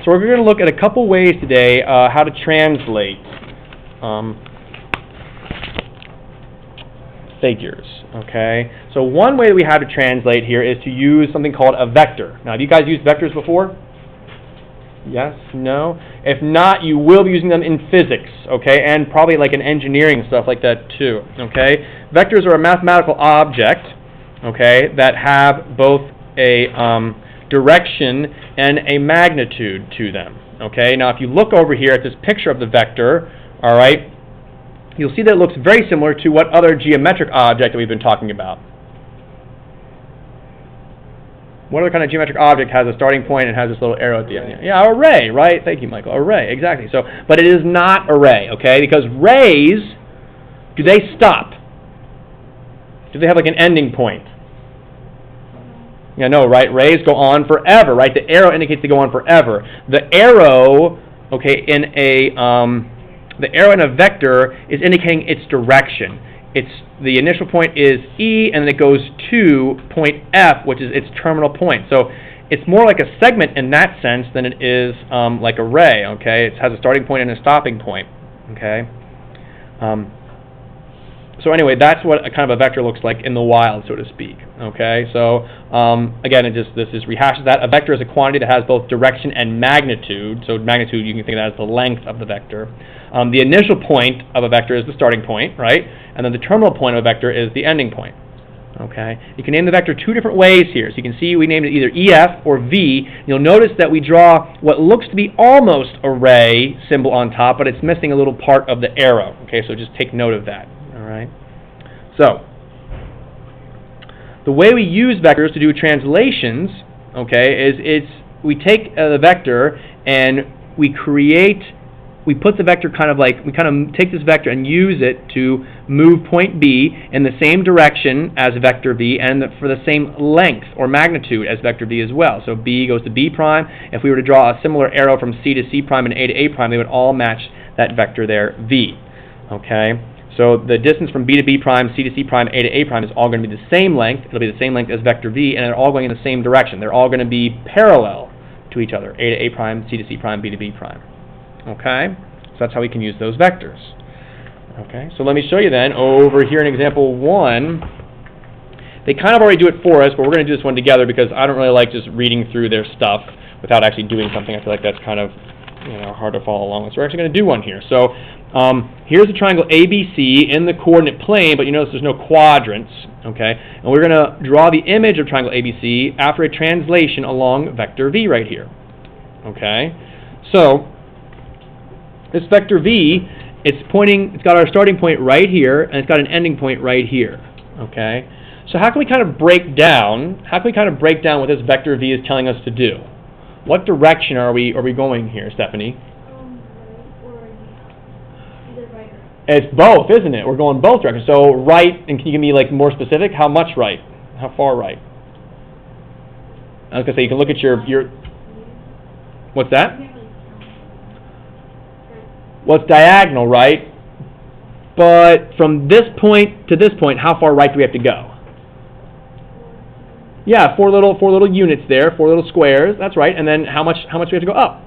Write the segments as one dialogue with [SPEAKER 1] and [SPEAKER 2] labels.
[SPEAKER 1] So we're going to look at a couple ways today how to translate figures, okay? So one way that we have to translate here is to use something called a vector. Now, have you guys used vectors before? Yes? No? If not, you will be using them in physics, okay? And probably like in engineering stuff like that too, okay? Vectors are a mathematical object, okay, that have both a direction and a magnitude to them, okay? Now, if you look over here at this picture of the vector, all right, you'll see that it looks very similar to what other geometric object that we've been talking about. What other kind of geometric object has a starting point and has this little arrow at the end? Yeah, array, right? Thank you, Michael. Array, exactly. So, but it is not array, okay? Because rays, do they stop? Do they have like an ending point? Yeah, no, right? Rays go on forever, right? The arrow indicates they go on forever. The arrow, okay, in a vector is indicating its direction. The initial point is E, and then it goes to point F, which is its terminal point. So it's more like a segment in that sense than it is like a ray, okay? It has a starting point and a stopping point, okay? So anyway, that's what a kind of a vector looks like in the wild, so to speak, okay? So again, this just rehashes that. A vector is a quantity that has both direction and magnitude. So magnitude, you can think of that as the length of the vector. The initial point of a vector is the starting point, right? And then the terminal point of a vector is the ending point, okay? You can name the vector two different ways here. So you can see we named it either EF or V. You'll notice that we draw what looks to be almost a ray symbol on top, but it's missing a little part of the arrow, okay? So just take note of that, all right? So the way we use vectors to do translations, okay, is we take the vector and we put the vector we take this vector and use it to move point B in the same direction as vector V and for the same length or magnitude as vector V as well. So B goes to B prime. If we were to draw a similar arrow from C to C prime and A to A prime, they would all match that vector there, V. Okay? So the distance from B to B prime, C to C prime, A to A prime is all going to be the same length. It'll be the same length as vector V, and they're all going in the same direction. They're all going to be parallel to each other, A to A prime, C to C prime, B to B prime. Okay? So that's how we can use those vectors. Okay? So let me show you then, over here in example 1, they kind of already do it for us, but we're going to do this one together because I don't really like just reading through their stuff without actually doing something. I feel like that's kind of hard to follow along with. So we're actually going to do one here. So here's the triangle ABC in the coordinate plane, but you notice there's no quadrants, okay? And we're going to draw the image of triangle ABC after a translation along vector V right here, okay? So this vector V, it's got our starting point right here, and it's got an ending point right here, okay? So how can we kind of break down what this vector V is telling us to do? What direction are we going here, Stephanie? It's both, isn't it? We're going both directions. So right, and can you give me like more specific? How much right? How far right? I was going to say, you can look at your what's that? Well, it's diagonal, right? But from this point to this point, how far right do we have to go? Yeah, four little units there, 4 little squares. That's right. And then how much do we have to go up?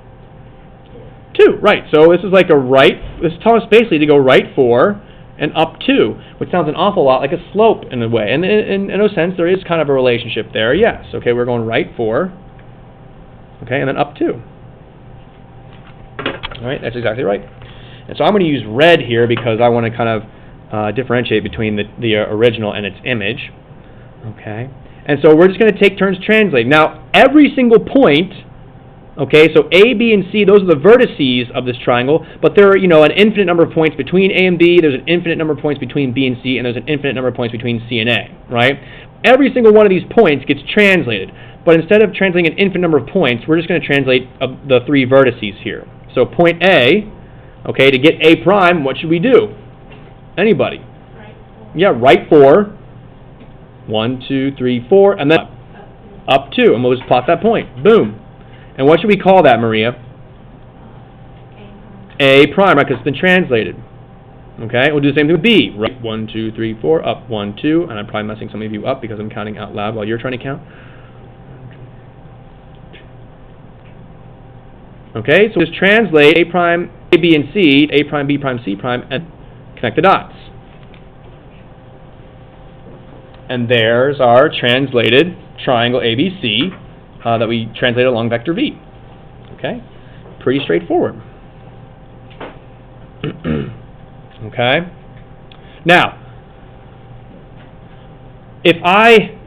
[SPEAKER 1] 2, right. So this is like this is telling us basically to go right 4 and up 2, which sounds an awful lot like a slope in a way. And in a sense, there is kind of a relationship there, yes. Okay, we're going right 4, okay, and then up 2. All right, that's exactly right. And so I'm going to use red here because I want to kind of differentiate between the original and its image, okay. And so we're just going to take turns translating. Now, every single point, okay, so A, B, and C, those are the vertices of this triangle, but there are, an infinite number of points between A and B, there's an infinite number of points between B and C, and there's an infinite number of points between C and A, right? Every single one of these points gets translated, but instead of translating an infinite number of points, we're just going to translate the 3 vertices here. So point A, okay, to get A prime, what should we do? Anybody? Right 4. Yeah, right 4. 1, 2, 3, 4, and then up 2, and we'll just plot that point. Boom. And what should we call that, Maria? A prime, right, because it's been translated. Okay, we'll do the same thing with B. Right, 1, 2, 3, 4, up 1, 2, and I'm probably messing some of you up because I'm counting out loud while you're trying to count. Okay, so just translate A prime, A, B, and C, A prime, B prime, C prime, and connect the dots. And there's our translated triangle ABC that we translated along vector V. Okay, pretty straightforward. Okay, now, if I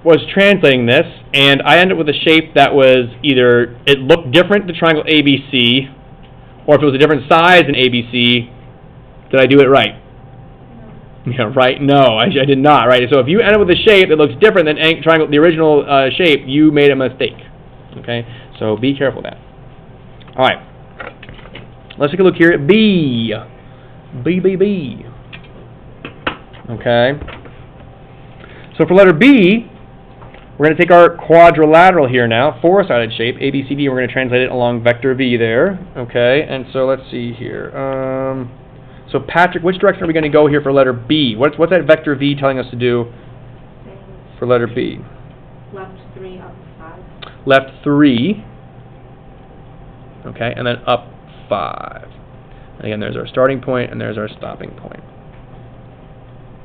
[SPEAKER 1] was translating this and I ended up with a shape that was either, it looked different to triangle ABC, or if it was a different size than ABC, did I do it right? Yeah, right? No, I did not, right? So if you end up with a shape that looks different than triangle, the original shape, you made a mistake. Okay, so be careful of that. All right, let's take a look here at B. B. Okay, so for letter B, we're going to take our quadrilateral here now, four-sided shape, ABCD, we're going to translate it along vector V there. Okay, and so let's see here. So Patrick, which direction are we going to go here for letter B? What's that vector V telling us to do for letter B?
[SPEAKER 2] Left 3, up 5.
[SPEAKER 1] Left 3. Okay, and then up 5. And again, there's our starting point and there's our stopping point.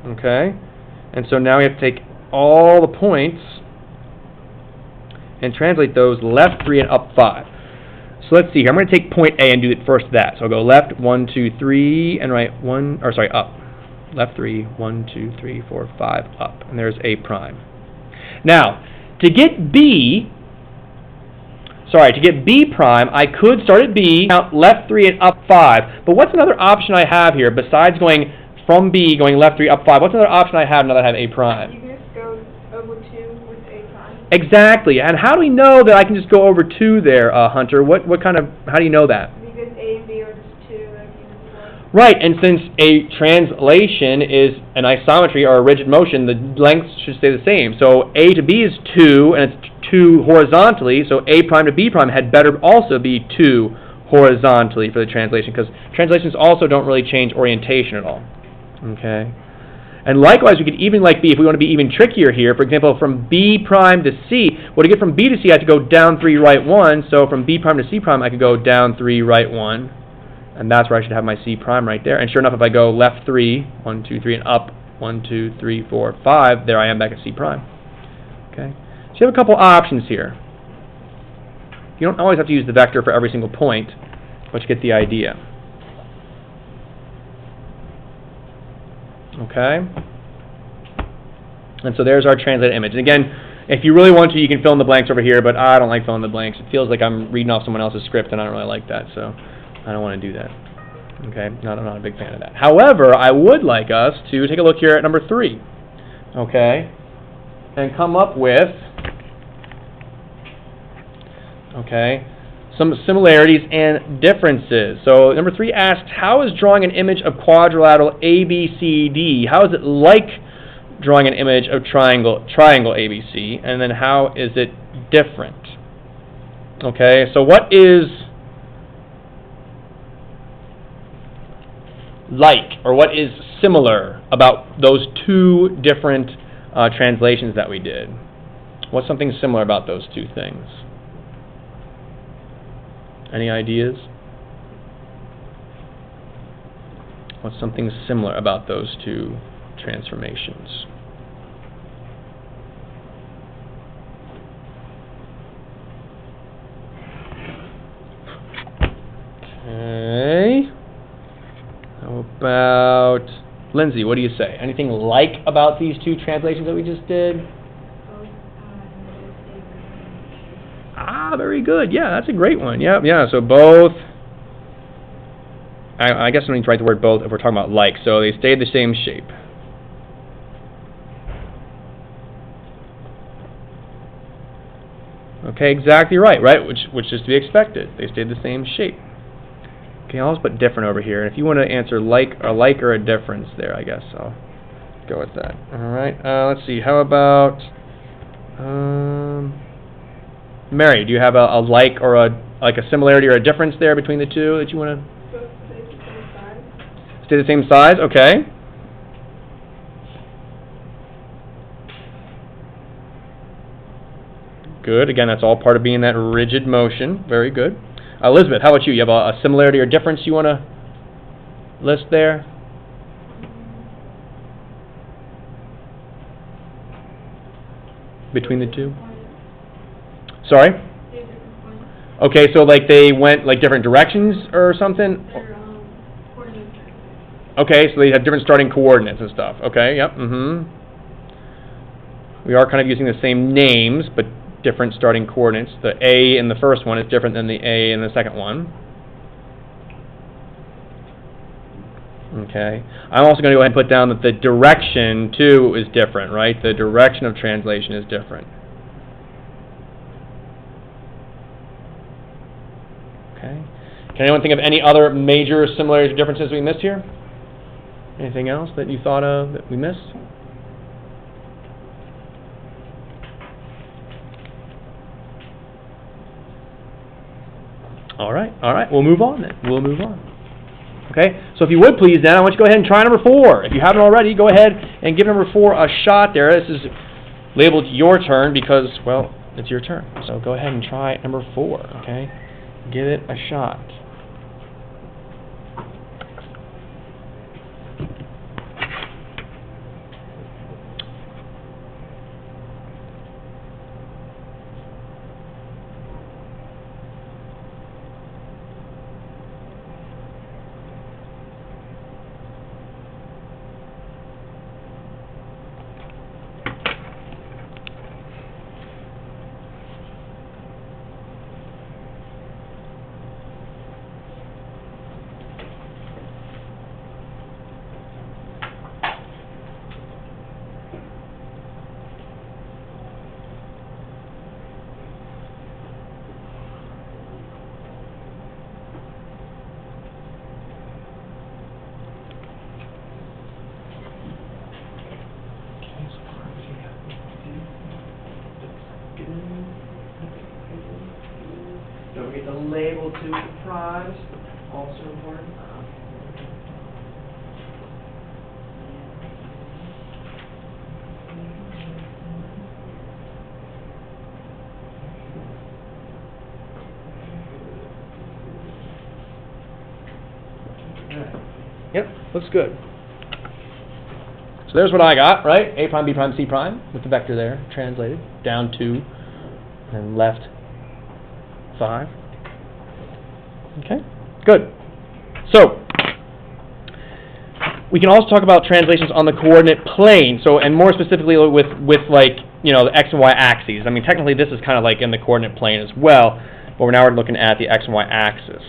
[SPEAKER 1] Okay, and so now we have to take all the points and translate those left 3 and up 5. So let's see here. I'm going to take point A and do it first that. So I'll go left 1, 2, 3, and right up. Left 3, 1, 2, 3, 4, 5, up. And there's A prime. Now, to get B prime, I could start at B, count left 3 and up 5. But what's another option I have here besides going from B, going left 3, up 5? What's another option I have now that I have A prime?
[SPEAKER 2] You can just go over 2 with A prime.
[SPEAKER 1] Exactly. And how do we know that I can just go over 2 there, Hunter? How do you know that?
[SPEAKER 2] Because A and B are just 2, like you before.
[SPEAKER 1] Right, and since a translation is an isometry or a rigid motion, the lengths should stay the same. So A to B is 2, and it's 2 horizontally, so A prime to B prime had better also be 2 horizontally for the translation, because translations also don't really change orientation at all. Okay? And likewise, we could even like B, if we want to be even trickier here, for example, from B prime to C, well, to get from B to C, I have to go down 3, right 1, so from B prime to C prime, I could go down 3, right 1, and that's where I should have my C prime right there. And sure enough, if I go left 3, 1, 2, 3, and up 1, 2, 3, 4, 5, there I am back at C prime. Okay? So you have a couple options here. You don't always have to use the vector for every single point, but you get the idea. Okay? And so there's our translated image. And again, if you really want to, you can fill in the blanks over here, but I don't like filling the blanks. It feels like I'm reading off someone else's script, and I don't really like that, so I don't want to do that. Okay? I'm not a big fan of that. However, I would like us to take a look here at number 3. Okay? And come up with, okay, some similarities and differences. So number 3 asks, how is drawing an image of quadrilateral ABCD? How is it like drawing an image of triangle ABC? And then how is it different? Okay, so what is like, or what is similar about those 2 different translations that we did? What's something similar about those 2 things? Any ideas? What's something similar about those 2 transformations? Okay. How about Lindsay? What do you say? Anything like about these 2 translations that we just did? Very good. Yeah, that's a great one. Yeah. So both. I guess I need to write the word both if we're talking about like. So they stayed the same shape. Okay, exactly right, which is to be expected. They stayed the same shape. Okay, I'll just put different over here. And if you want to answer like or a difference there, I guess I'll go with that. All right. Let's see. How about Mary? Do you have a like or a similarity or a difference there between the 2 that you want to? Stay the same size. Okay. Good. Again, that's all part of being that rigid motion. Very good. Elizabeth, how about you? You have a similarity or difference you want to list there? Between the two? Sorry? Okay, so like they went like different directions or something? Okay, so they have different starting coordinates and stuff. Okay, yep, We are kind of using the same names, but different starting coordinates. The A in the first one is different than the A in the second one. Okay. I'm also going to go ahead and put down that the direction, too, is different, right? The direction of translation is different. Okay. Can anyone think of any other major similarities or differences we missed here? Anything else that you thought of that we missed? All right, we'll move on then. Okay, so if you would please then, I want you to go ahead and try number 4. If you haven't already, go ahead and give number 4 a shot there. This is labeled your turn because, well, it's your turn. So go ahead and try number 4, okay? Give it a shot. Don't forget the label to the prize, also important. Yep, looks good. So there's what I got, right? A prime, B prime, C prime, with the vector there, translated, down 2, and left 5. Okay, good. So, we can also talk about translations on the coordinate plane, so, and more specifically with like, you know, the x and y axes. I mean, technically this is kind of like in the coordinate plane as well, but now we're looking at the x and y axis,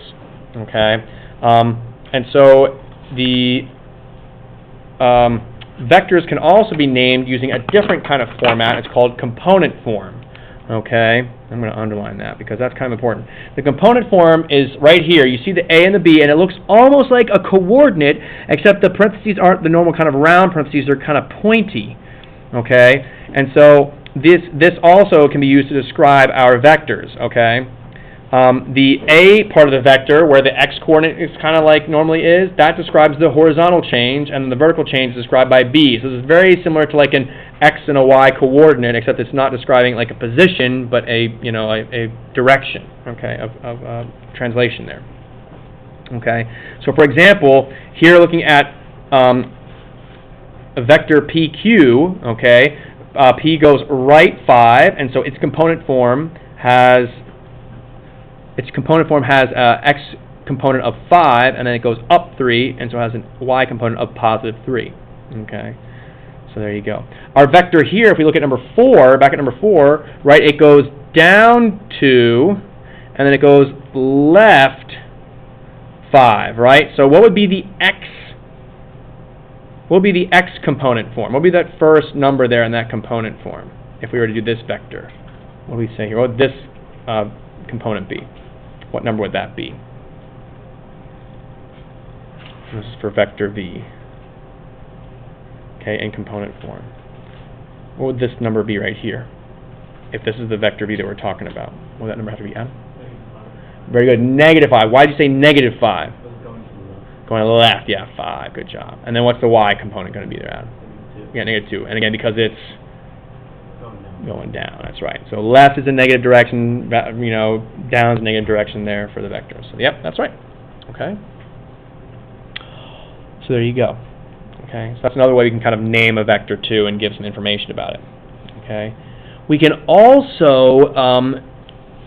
[SPEAKER 1] okay? And so, the vectors can also be named using a different kind of format. It's called component form. Okay, I'm going to underline that because that's kind of important. The component form is right here. You see the A and the B, and it looks almost like a coordinate, except the parentheses aren't the normal kind of round parentheses. They're kind of pointy. Okay, and so this also can be used to describe our vectors. Okay. The A part of the vector, where the x-coordinate is kind of like normally is, that describes the horizontal change, and the vertical change is described by B. So this is very similar to like an x and a y coordinate, except it's not describing like a position, but a direction, okay, of translation there. Okay. So for example, here looking at a vector PQ, okay, P goes right 5, and so its component form has x component of 5, and then it goes up 3, and so it has a y component of positive 3. Okay, so there you go. Our vector here, if we look at number 4, back at number 4, right, it goes down 2, and then it goes left 5, right? So what would be the x? What would be the x component form? What would be that first number there in that component form if we were to do this vector? What do we say here? What would this component be? What number would that be? This is for vector v. Okay, in component form. What would this number be right here? If this is the vector v that we're talking about, what would that number have to be, Adam? Very good. Negative 5. Why did you say negative 5? Going to the left. Yeah, 5. Good job. And then what's the y component going to be there, Adam? Yeah, negative 2. And again, because it's Going down, that's right. So left is a negative direction, you know, down is a negative direction there for the vector. So yep, that's right. Okay. So there you go. Okay, so that's another way we can kind of name a vector too and give some information about it. Okay. We can also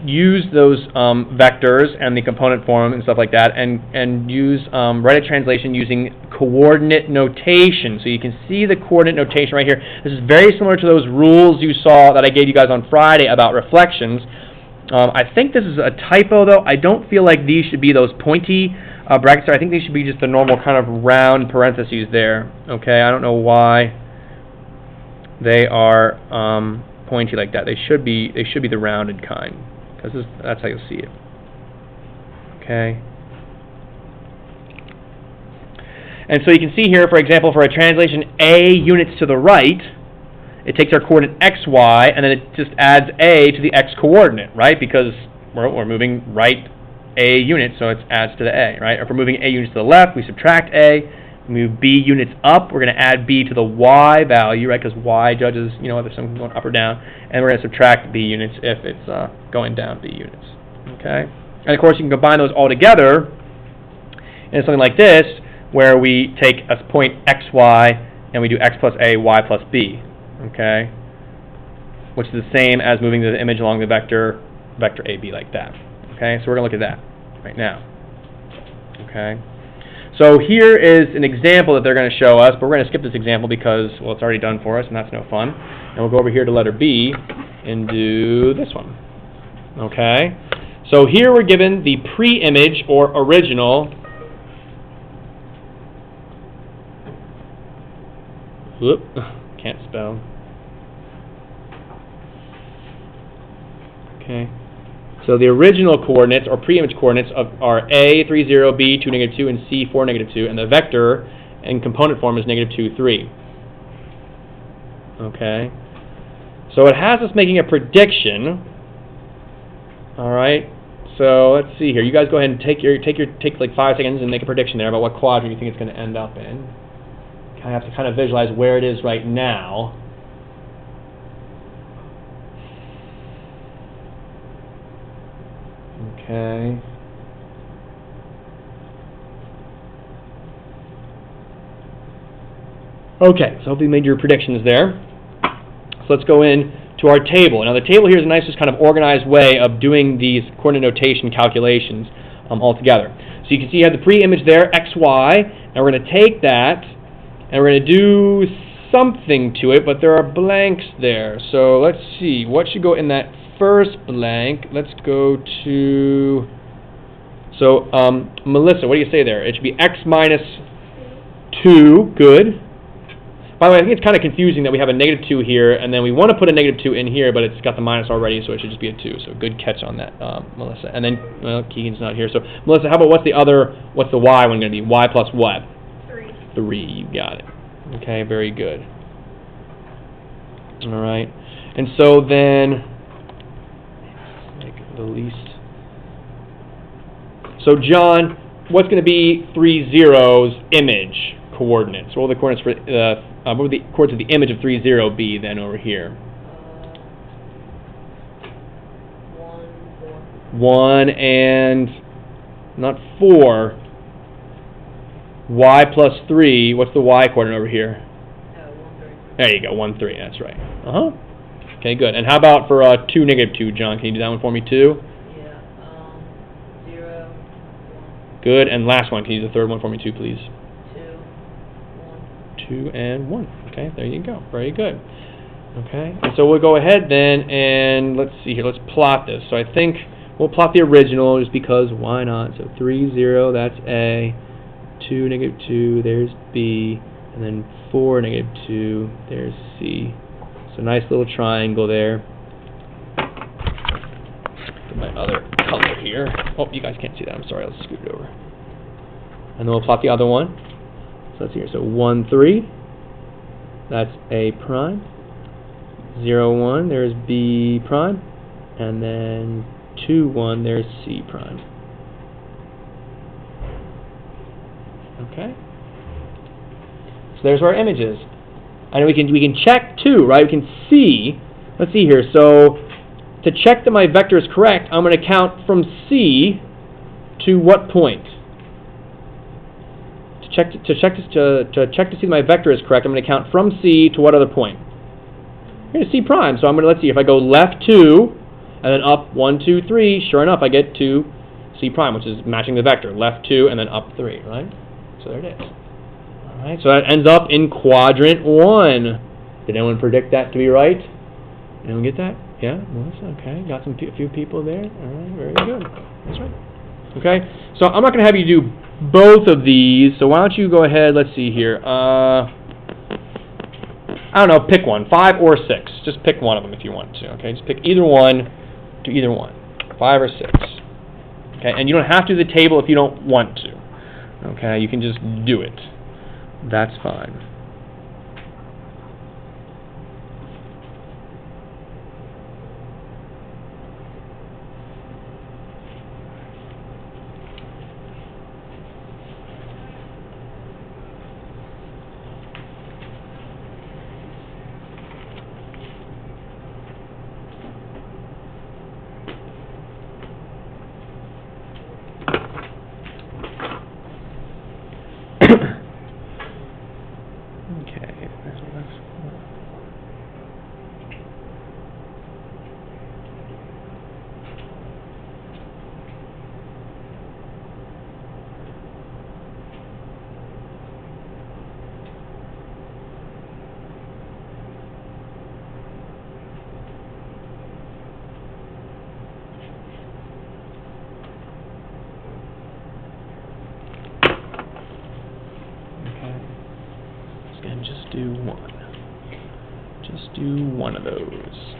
[SPEAKER 1] use those vectors and the component form and stuff like that, and use write a translation using coordinate notation. So you can see the coordinate notation right here. This is very similar to those rules you saw that I gave you guys on Friday about reflections. I think this is a typo though. I don't feel like these should be those pointy brackets there. I think these should be just the normal kind of round parentheses there. Okay, I don't know why they are pointy like that. They should be the rounded kind. That's how you'll see it. Okay. And so you can see here, for example, for a translation A units to the right, it takes our coordinate x, y, and then it just adds A to the x coordinate, right? Because we're moving right A units, so it adds to the A, right? Or if we're moving A units to the left, we subtract A. Move B units up, we're going to add B to the Y value, right? Because Y judges, you know, whether something's going up or down. And we're going to subtract B units if it's going down B units. Okay? And of course, you can combine those all together in something like this, where we take a point XY and we do X plus A, Y plus B. Okay? Which is the same as moving the image along the vector AB like that. Okay? So we're going to look at that right now. Okay? So here is an example that they're going to show us, but we're going to skip this example because, well, it's already done for us, and that's no fun. And we'll go over here to letter B and do this one. Okay? So here we're given the pre-image or original. Whoop, can't spell. Okay. So the original coordinates, or pre-image coordinates, are A, 3, 0, B, 2, negative 2, and C, 4, negative 2. And the vector in component form is negative 2, 3. Okay? So it has us making a prediction. All right? So let's see here. You guys go ahead and take like 5 seconds and make a prediction there about what quadrant you think it's going to end up in. I have to kind of visualize where it is right now. Okay. Okay, so hopefully you made your predictions there. So let's go in to our table. Now the table here is a nice, just kind of organized way of doing these coordinate notation calculations all together. So you can see you have the pre-image there, x, y, and we're going to take that and we're going to do something to it, but there are blanks there. So let's see, what should go in that first blank? Let's go to, so Melissa, what do you say there? It should be x minus 2, good. By the way, I think it's kind of confusing that we have a negative 2 here, and then we want to put a negative 2 in here, but it's got the minus already, so it should just be a 2. So good catch on that, Melissa. And then, well, Keegan's not here. So, Melissa, how about what's the y one going to be? Y plus what?
[SPEAKER 2] 3.
[SPEAKER 1] 3, you got it. Okay, very good. All right. And so then, make the least. So, John, what's going to be 3, 0's image coordinates? What will the coordinates for what would the coordinates of the image of 3, 0 be then over here?
[SPEAKER 2] 1, 4.
[SPEAKER 1] 1 and not 4. Y plus 3. What's the y coordinate over here?
[SPEAKER 2] 1, 3.
[SPEAKER 1] There you go, 1, 3. That's right. Okay, good. And how about for 2, negative 2, John? Can you do that one for me too?
[SPEAKER 2] Yeah. 0, 1.
[SPEAKER 1] Good. And last one. Can you do the third one for me too, please?
[SPEAKER 2] 2, 1.
[SPEAKER 1] 2 and 1. Okay, there you go. Very good. Okay, and so we'll go ahead then and let's see here. Let's plot this. So I think we'll plot the original just because why not? So 3, 0, that's A. 2, negative 2, there's B. And then 4, negative 2, there's C. So nice little triangle there. Get my other color here. Oh, you guys can't see that. I'm sorry. I'll scoot it over. And then we'll plot the other one. So let's see here. So 1, 3. That's A prime. 0, 1, there's B prime. And then 2, 1, there's C prime. Okay? So there's our images. And we can check too, right? We can see let's see here. So to check that my vector is correct, I'm going to count from C to what point? To check to see that my vector is correct, I'm going to count from C to what other point? Here's C prime. So I'm going to, let's see, if I go left 2 and then up 1, 2, 3, sure enough, I get to C prime, which is matching the vector. Left 2 and then up 3, right? So there it is. All right, so that ends up in quadrant 1. Did anyone predict that to be right? Anyone get that? Yeah? Melissa? Okay. Got a few people there. All right, very good. That's right. Okay, so I'm not going to have you do both of these, so why don't you go ahead, let's see here. I don't know, pick one, 5 or 6. Just pick one of them if you want to, okay? Just pick either one, do either one, 5 or 6. Okay, and you don't have to do the table if you don't want to. Okay, you can just do it. That's fine. Just do one. Just do one of those.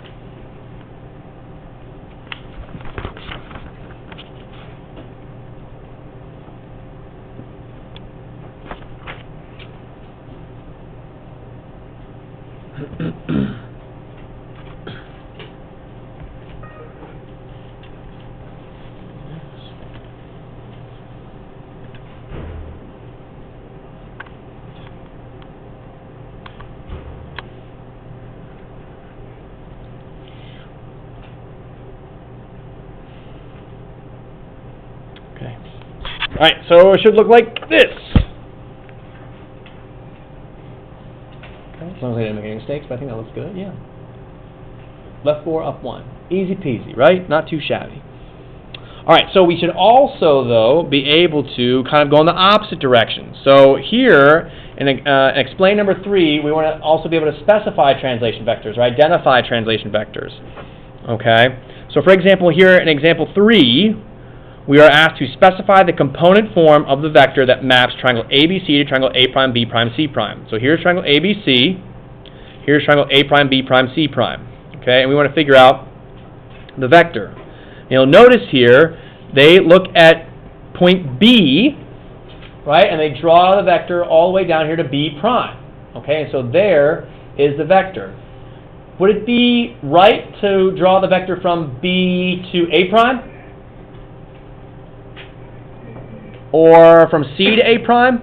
[SPEAKER 1] Alright, so it should look like this. Okay, as long as I didn't make any mistakes, but I think that looks good, yeah. Left 4, up 1. Easy peasy, right? Not too shabby. Alright, so we should also, though, be able to kind of go in the opposite direction. So here, in explain number 3, we want to also be able to specify translation vectors, or identify translation vectors. Okay? So for example, here in example 3, we are asked to specify the component form of the vector that maps triangle ABC to triangle A prime, B prime, C prime. So here's triangle ABC, here's triangle A prime, B prime, C prime. Okay, and we want to figure out the vector. You'll notice here, they look at point B, right, and they draw the vector all the way down here to B prime. Okay, and so there is the vector. Would it be right to draw the vector from B to A prime? Or from C to A prime?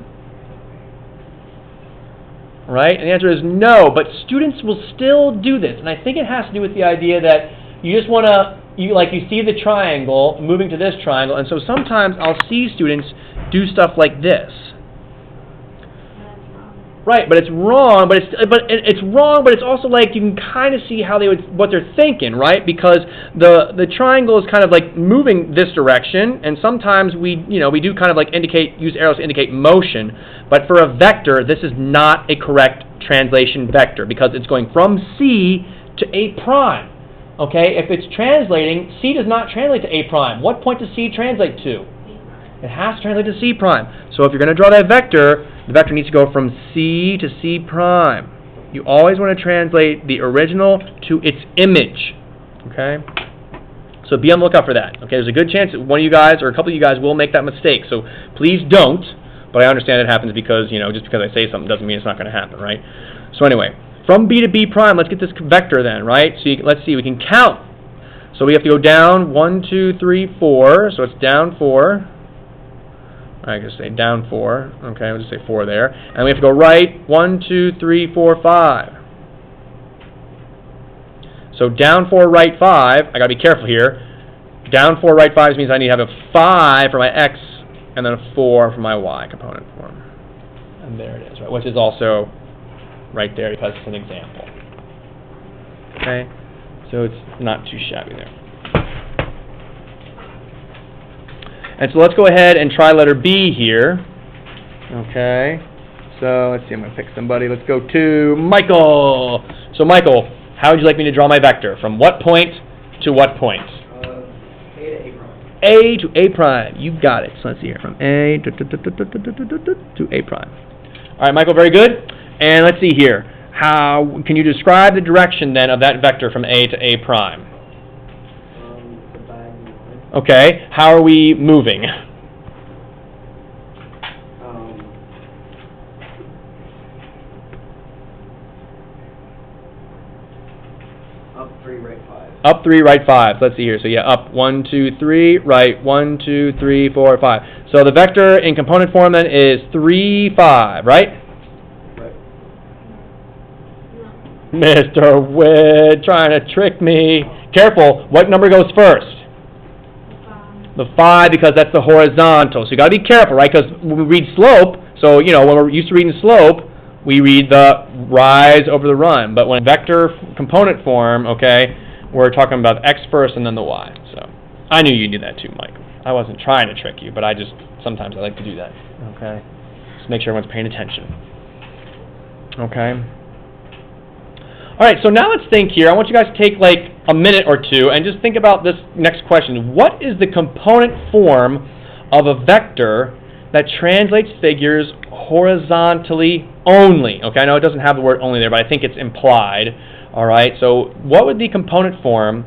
[SPEAKER 1] Right? And the answer is no, but students will still do this. And I think it has to do with the idea that you just want to, you see the triangle moving to this triangle, and so sometimes I'll see students do stuff like this. Right, but it's wrong. But it's wrong. But it's also like you can kind of see how what they're thinking, right? Because the triangle is kind of like moving this direction, and sometimes we do kind of like use arrows to indicate motion. But for a vector, this is not a correct translation vector because it's going from C to A prime. Okay, if it's translating, C does not translate to A prime. What point does C translate to? It has to translate to C prime. So if you're going to draw that vector, the vector needs to go from C to C prime. You always want to translate the original to its image. Okay? So be on the lookout for that. Okay, there's a good chance that one of you guys or a couple of you guys will make that mistake. So please don't. But I understand it happens because, just because I say something doesn't mean it's not going to happen, right? So anyway, from B to B prime, let's get this vector then, right? So let's see, we can count. So we have to go down 1, 2, 3, 4. So it's down 4. I can say down 4. Okay, we'll just say 4 there. And we have to go right 1, 2, 3, 4, 5. So down 4, right 5, I got to be careful here. Down 4, right 5 means I need to have a 5 for my x and then a 4 for my y component form. And there it is, right? Which is also right there because it's an example. Okay? So it's not too shabby there. And so let's go ahead and try letter B here. Okay? So let's see, I'm going to pick somebody. Let's go to Michael. So Michael, how would you like me to draw my vector? From what point to what point?
[SPEAKER 3] A to A prime.
[SPEAKER 1] A to A prime. You got it. So let's see here. From A to A prime. All right, Michael, very good. And let's see here. How can you describe the direction then of that vector from A to A prime?
[SPEAKER 3] The diagonal line.
[SPEAKER 1] Okay. How are we moving?
[SPEAKER 3] Up 3, right 5.
[SPEAKER 1] Up 3, right 5. Let's see here. So yeah, up 1, 2, 3, right 1, 2, 3, 4, 5. So the vector in component form then is 3, 5, right?
[SPEAKER 3] Right.
[SPEAKER 1] Mr. Witt, trying to trick me. Careful, what number goes first? The 5, because that's the horizontal. So you got to be careful, right? Because when we read slope, so you know when we're used to reading slope, we read the rise over the run. But when vector component form, okay, we're talking about x first and then the y. So I knew you knew that too, Mike. I wasn't trying to trick you, but sometimes I like to do that. Okay, just make sure everyone's paying attention. Okay. All right, so now let's think here. I want you guys to take like a minute or two and just think about this next question. What is the component form of a vector that translates figures horizontally only? Okay, I know it doesn't have the word only there, but I think it's implied. All right, so what would the component form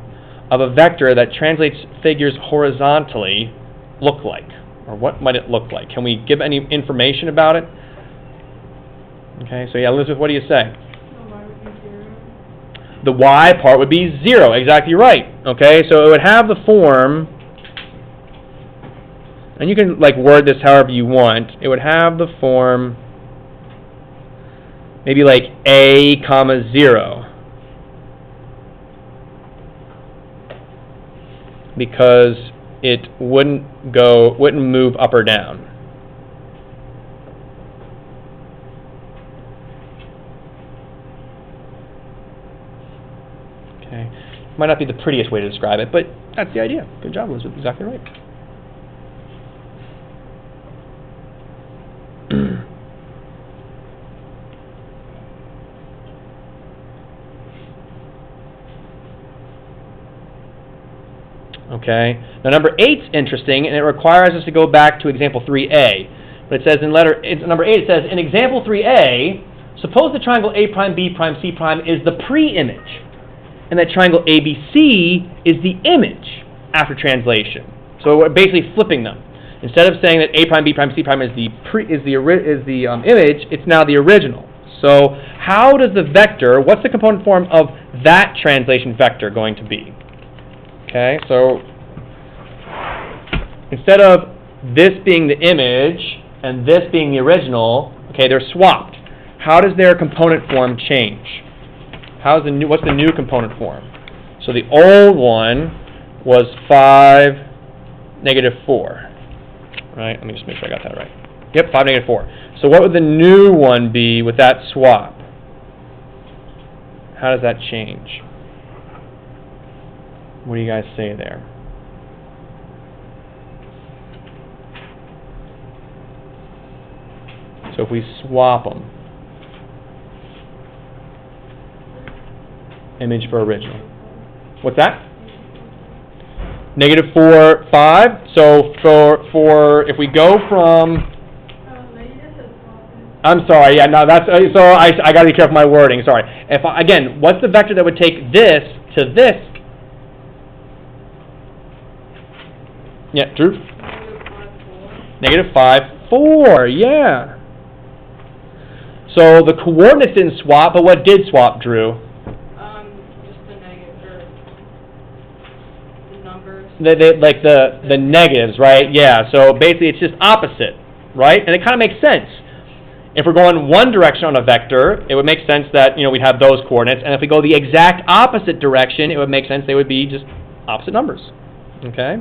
[SPEAKER 1] of a vector that translates figures horizontally look like? Or what might it look like? Can we give any information about it? Okay, so yeah, Elizabeth, what do you say? The y part would be 0, exactly right. Okay, so it would have the form, and you can like word this however you want. It would have the form maybe like a comma 0, because it wouldn't move up or down. Okay, might not be the prettiest way to describe it, but that's the idea. Good job, Elizabeth. Exactly right. Okay. Now number 8's interesting, and it requires us to go back to example 3a. But it says number 8, it says, in example 3a, suppose the triangle A prime, B prime, C prime is the pre-image, and that triangle ABC is the image after translation. So we're basically flipping them. Instead of saying that A prime, B prime, C prime is the image, it's now the original. So how does the vector, what's the component form of that translation vector going to be? Okay, so instead of this being the image and this being the original, okay, they're swapped. How does their component form change? What's the new component form? So the old one was 5, -4. Right? Let me just make sure I got that right. Yep, 5, -4. So what would the new one be with that swap? How does that change? What do you guys say there? So if we swap them, image for original. What's that? -4, 5. So for if we go from, I'm sorry. Yeah, no, that's so I got to be careful with my wording. Sorry. Again, what's the vector that would take this to this? Yeah, Drew? -5, 4, yeah. So the coordinates didn't swap, but what did swap, Drew?
[SPEAKER 2] Just the negative, or the numbers.
[SPEAKER 1] Like the negatives, right? Yeah, so basically it's just opposite, right? And it kind of makes sense. If we're going one direction on a vector, it would make sense that, we'd have those coordinates. And if we go the exact opposite direction, it would make sense they would be just opposite numbers. Okay?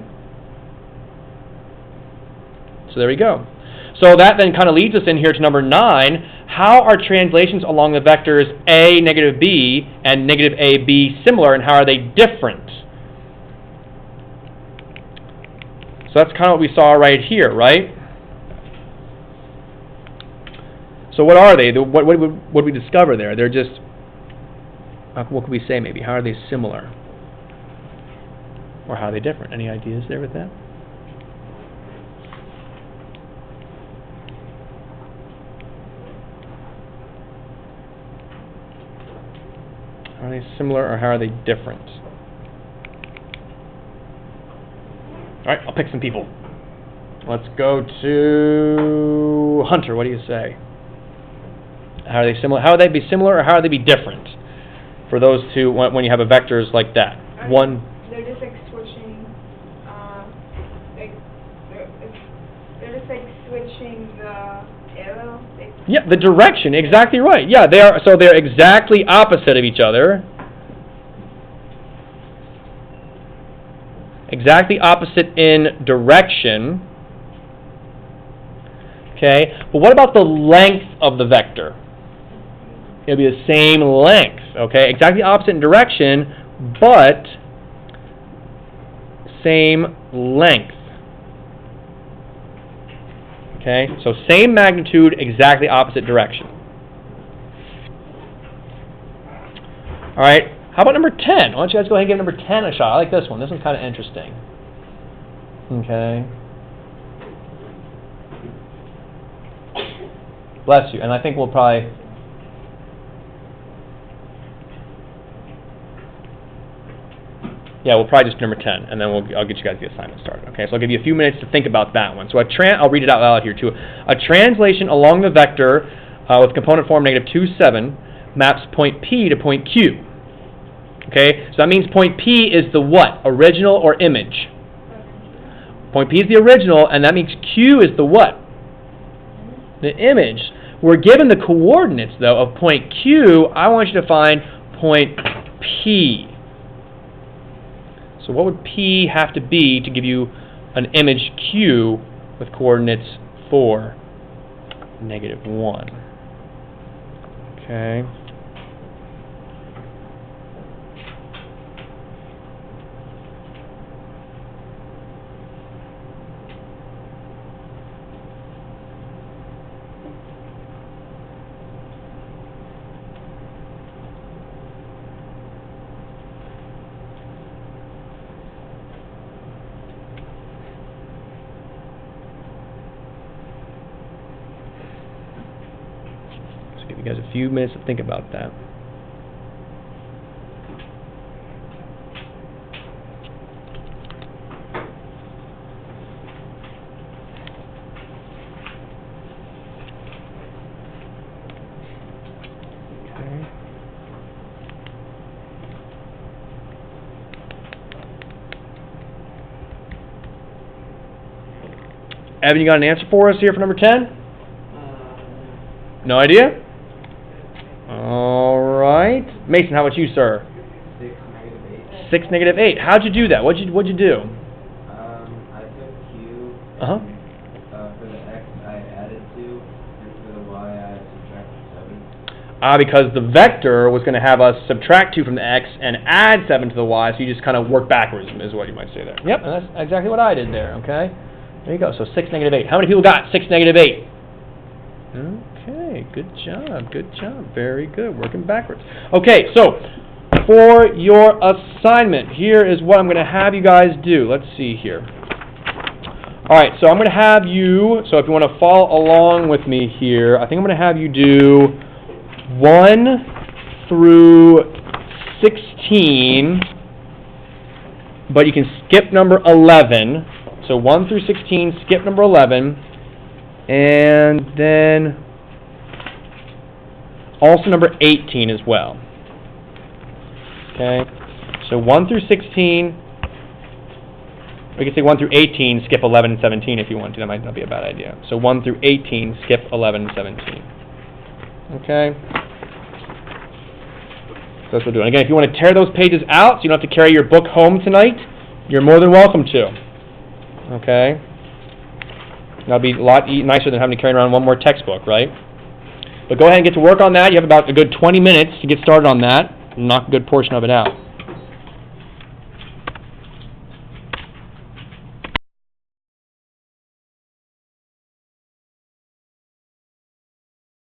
[SPEAKER 1] So there we go. So that then kind of leads us in here to number 9. How are translations along the vectors a, negative b, and negative ab similar, and how are they different? So that's kind of what we saw right here, right? So what are they? What did we discover there? They're just, what could we say maybe? How are they similar? Or how are they different? Any ideas there with that? Are they similar or how are they different? All right, I'll pick some people. Let's go to Hunter. What do you say? How are they similar? How would they be similar or how would they be different for those two when you have a vectors like that?
[SPEAKER 4] They're just like switching, they're just like switching the arrow.
[SPEAKER 1] Yeah, the direction. Exactly right. Yeah, they are. So they're exactly opposite of each other. Exactly opposite in direction. Okay, but what about the length of the vector? It'll be the same length, okay? Exactly opposite in direction, but same length. Okay, so same magnitude, exactly opposite direction. All right, how about number 10? Why don't you guys go ahead and give number 10 a shot? I like this one. This one's kind of interesting. Okay. Bless you. And I think we'll probably... Yeah, we'll probably just do number 10, and then I'll get you guys the assignment started. Okay, so I'll give you a few minutes to think about that one. So I'll read it out loud here too. A translation along the vector with component form negative 2, 7 maps point P to point Q. Okay, so that means point P is the what? Original or image? Point P is the original, and that means Q is the what? The image. We're given the coordinates, though, of point Q. I want you to find point P. So what would P have to be to give you an image Q with coordinates 4, negative 1? Okay. Give you guys a few minutes to think about that. Okay. Evan, you got an answer for us here for number 10? No idea? All right. Mason, how about you, sir?
[SPEAKER 3] 6, negative 8.
[SPEAKER 1] 6, negative 8. How'd you do that? What'd you do?
[SPEAKER 3] I took Q.
[SPEAKER 1] Uh-huh.
[SPEAKER 3] For the X, I added 2, and for the Y, I subtracted 7.
[SPEAKER 1] Because the vector was going to have us subtract 2 from the X and add 7 to the Y, so you just kind of work backwards, is what you might say there. Yep, and that's exactly what I did there, okay? There you go. So 6, negative 8. How many people got 6, negative 8? Okay, good job, good job. Very good, working backwards. Okay, so for your assignment, here is what I'm going to have you guys do. Let's see here. All right, so I'm going to have you, so if you want to follow along with me here, I think I'm going to have you do 1 through 16, but you can skip number 11. So 1 through 16, skip number 11, and then also number 18 as well. Okay, so 1 through 16, We could say 1 through 18, skip 11 and 17 if you want to. That might not be a bad idea. So 1 through 18, skip 11 and 17. Okay? So that's what we're doing. Again, if you want to tear those pages out so you don't have to carry your book home tonight, you're more than welcome to. Okay? That'll be a lot nicer than having to carry around one more textbook, right? But go ahead and get to work on that. You have about a good 20 minutes to get started on that and knock a good portion of it out.